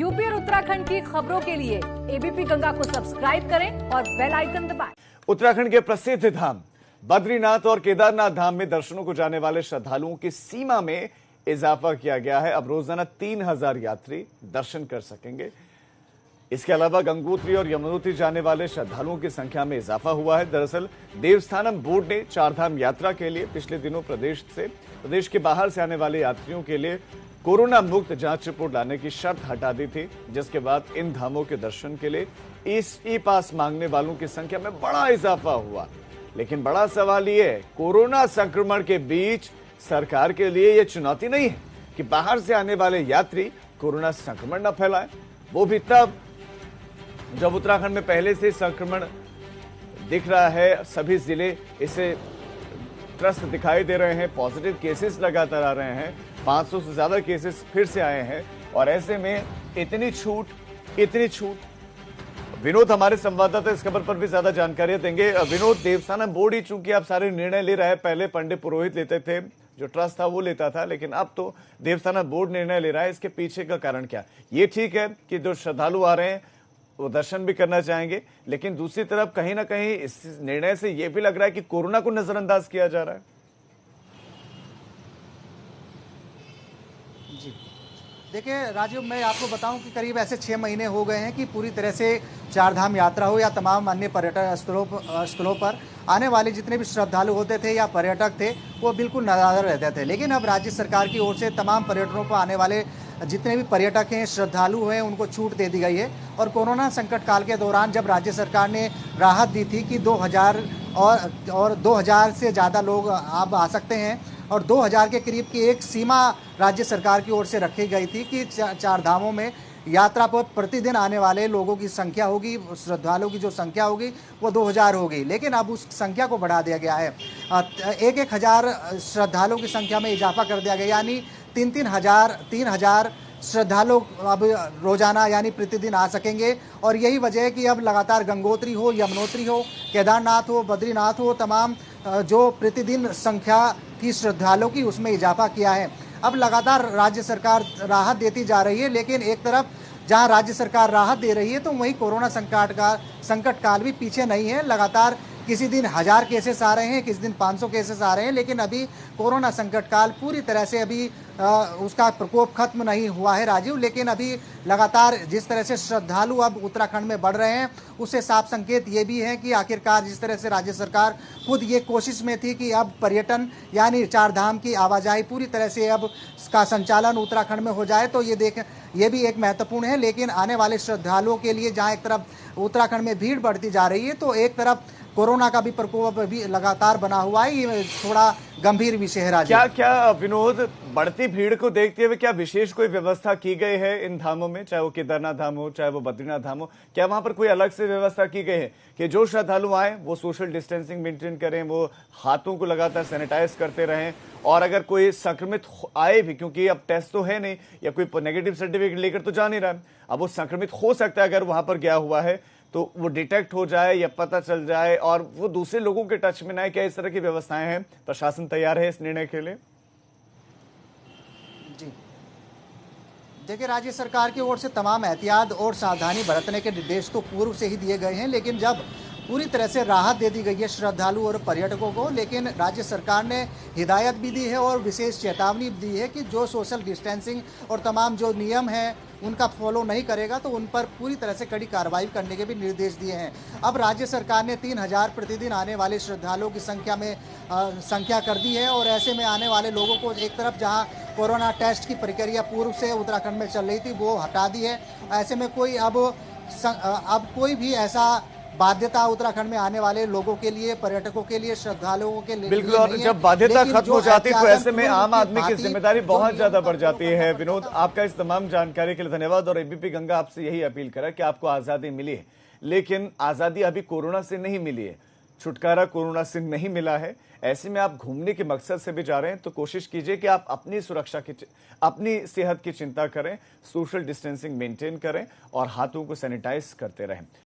UP और उत्तराखंड की खबरों के लिए एबीपी गंगा को सब्सक्राइब करें और बेल आइकन दबाएं। उत्तराखंड के प्रसिद्ध धाम बद्रीनाथ और केदारनाथ धाम में दर्शनों को जाने वाले श्रद्धालुओं की सीमा में इजाफा किया गया है। अब रोजाना 3000 यात्री दर्शन कर सकेंगे। इसके अलावा गंगोत्री और यमुनोत्री जाने वाले श्रद्धालुओं की संख्या में इजाफा हुआ है। दरअसल देवस्थानम बोर्ड ने चारधाम यात्रा के लिए पिछले दिनों प्रदेश के बाहर से आने वाले यात्रियों के लिए कोरोना मुक्त जांच रिपोर्ट लाने की शर्त हटा दी थी, जिसके बाद इन धामों के दर्शन के लिए ई पास मांगने वालों की संख्या में बड़ा इजाफा हुआ। लेकिन बड़ा सवाल ये है, कोरोना संक्रमण के बीच सरकार के लिए यह चुनौती नहीं है कि बाहर से आने वाले यात्री कोरोना संक्रमण न फैलाएं, वो भी तब जब उत्तराखंड में पहले से संक्रमण दिख रहा है। सभी जिले इसे त्रस्त दिखाई दे रहे हैं। पॉजिटिव केसेस लगातार आ रहे हैं। 500 से ज्यादा केसेस फिर से आए हैं और ऐसे में इतनी छूट। विनोद हमारे संवाददाता इस खबर पर भी ज्यादा जानकारी देंगे। विनोद, देवस्थानम बोर्ड ही चूंकि अब सारे निर्णय ले रहा है, पहले पंडित पुरोहित लेते थे, जो ट्रस्ट था वो लेता था, लेकिन अब तो देवस्थानम बोर्ड निर्णय ले रहा है। इसके पीछे का कारण क्या? ये ठीक है कि जो श्रद्धालु आ रहे हैं वो दर्शन भी करना चाहेंगे, लेकिन दूसरी तरफ कहीं ना कहीं इस निर्णय से यह भी लग रहा है कि कोरोना को नजरअंदाज किया जा रहा है। जी देखिए राजीव, मैं आपको बताऊं कि करीब ऐसे 6 महीने हो गए हैं कि पूरी तरह से चारधाम यात्रा हो या तमाम अन्य पर्यटन स्थलों पर आने वाले जितने भी श्रद्धालु होते थे या पर्यटक थे वो बिल्कुल नाराज रहते थे। लेकिन अब राज्य सरकार की ओर से तमाम पर्यटनों पर आने वाले जितने भी पर्यटक हैं, श्रद्धालु हैं, उनको छूट दे दी गई है। और कोरोना संकट काल के दौरान जब राज्य सरकार ने राहत दी थी कि 2000 और 2000 से ज़्यादा लोग अब आ सकते हैं और 2000 के करीब की एक सीमा राज्य सरकार की ओर से रखी गई थी कि चार धामों में यात्रा पर प्रतिदिन आने वाले लोगों की संख्या होगी, श्रद्धालुओं की जो संख्या होगी वो 2000 होगी। लेकिन अब उस संख्या को बढ़ा दिया गया है। 1000 श्रद्धालुओं की संख्या में इजाफा कर दिया गया, यानी 3000 श्रद्धालु अब रोजाना यानी प्रतिदिन आ सकेंगे। और यही वजह है कि अब लगातार गंगोत्री हो, यमुनोत्री हो, केदारनाथ हो, बद्रीनाथ हो, तमाम जो प्रतिदिन संख्या थी श्रद्धालुओं की उसमें इजाफा किया है। अब लगातार राज्य सरकार राहत देती जा रही है, लेकिन एक तरफ जहां राज्य सरकार राहत दे रही है तो वहीं कोरोना संकट काल भी पीछे नहीं है। लगातार किसी दिन 1000 केसेस आ रहे हैं, किसी दिन 500 केसेस आ रहे हैं, लेकिन अभी कोरोना संकट काल पूरी तरह से अभी उसका प्रकोप खत्म नहीं हुआ है राजीव। लेकिन अभी लगातार जिस तरह से श्रद्धालु अब उत्तराखंड में बढ़ रहे हैं उससे साफ संकेत ये भी है कि आखिरकार जिस तरह से राज्य सरकार खुद ये कोशिश में थी कि अब पर्यटन यानी चार धाम की आवाजाही पूरी तरह से अब का संचालन उत्तराखंड में हो जाए, तो ये भी एक महत्वपूर्ण है। लेकिन आने वाले श्रद्धालुओं के लिए जहाँ एक तरफ उत्तराखंड में भीड़ बढ़ती जा रही है तो एक तरफ कोरोना का भी प्रकोप भी लगातार बना हुआ है। ये थोड़ा गंभीर विषय है राजीव। क्या विनोद, बढ़ती भीड़ को देखते हुए क्या विशेष कोई व्यवस्था की गई है इन धामों में, चाहे वो केदारनाथ धाम हो चाहे वो बद्रीनाथ धाम हो? क्या वहां पर कोई अलग से व्यवस्था की गई है कि जो श्रद्धालु आए वो सोशल डिस्टेंसिंग मेंटेन करें, वो हाथों को लगातार सैनिटाइज करते रहें, और अगर कोई संक्रमित आए भी, क्योंकि अब टेस्ट तो है नहीं या कोई नेगेटिव सर्टिफिकेट लेकर तो जा नहीं रहा, अब वो संक्रमित हो सकता है अगर वहां पर गया हुआ है तो वो डिटेक्ट हो जाए या पता चल जाए और वो दूसरे लोगों के टच में ना आए। क्या इस तरह की व्यवस्थाएं हैं? प्रशासन तैयार है इस निर्णय के लिए? जी देखिए, राज्य सरकार की ओर से तमाम एहतियात और सावधानी बरतने के निर्देश तो पूर्व से ही दिए गए हैं, लेकिन जब पूरी तरह से राहत दे दी गई है श्रद्धालु और पर्यटकों को, लेकिन राज्य सरकार ने हिदायत भी दी है और विशेष चेतावनी भी दी है कि जो सोशल डिस्टेंसिंग और तमाम जो नियम हैं उनका फॉलो नहीं करेगा तो उन पर पूरी तरह से कड़ी कार्रवाई करने के भी निर्देश दिए हैं। अब राज्य सरकार ने 3000 प्रतिदिन आने वाले श्रद्धालुओं की संख्या कर दी है और ऐसे में आने वाले लोगों को एक तरफ जहां कोरोना टेस्ट की प्रक्रिया पूर्व से उत्तराखंड में चल रही थी वो हटा दी है। ऐसे में कोई अब कोई भी ऐसा बाध्यता उत्तराखंड में आने वाले लोगों के लिए, पर्यटकों के लिए, श्रद्धालुओं के लिए बिल्कुल। और जब बाध्यता खत्म हो जाती है तो ऐसे में आम आदमी की जिम्मेदारी बहुत ज्यादा बढ़ जाती है। विनोद, आपका इस तमाम जानकारी के लिए धन्यवाद। और एबीपी गंगा आपसे यही अपील करा कि आपको आजादी मिली है, लेकिन आजादी अभी कोरोना से नहीं मिली है, छुटकारा कोरोना से नहीं मिला है। ऐसे में आप घूमने के मकसद से भी जा रहे हैं तो कोशिश कीजिए कि आप अपनी सुरक्षा की, अपनी सेहत की चिंता करें, सोशल डिस्टेंसिंग मेंटेन करें और हाथों को सैनिटाइज करते रहें।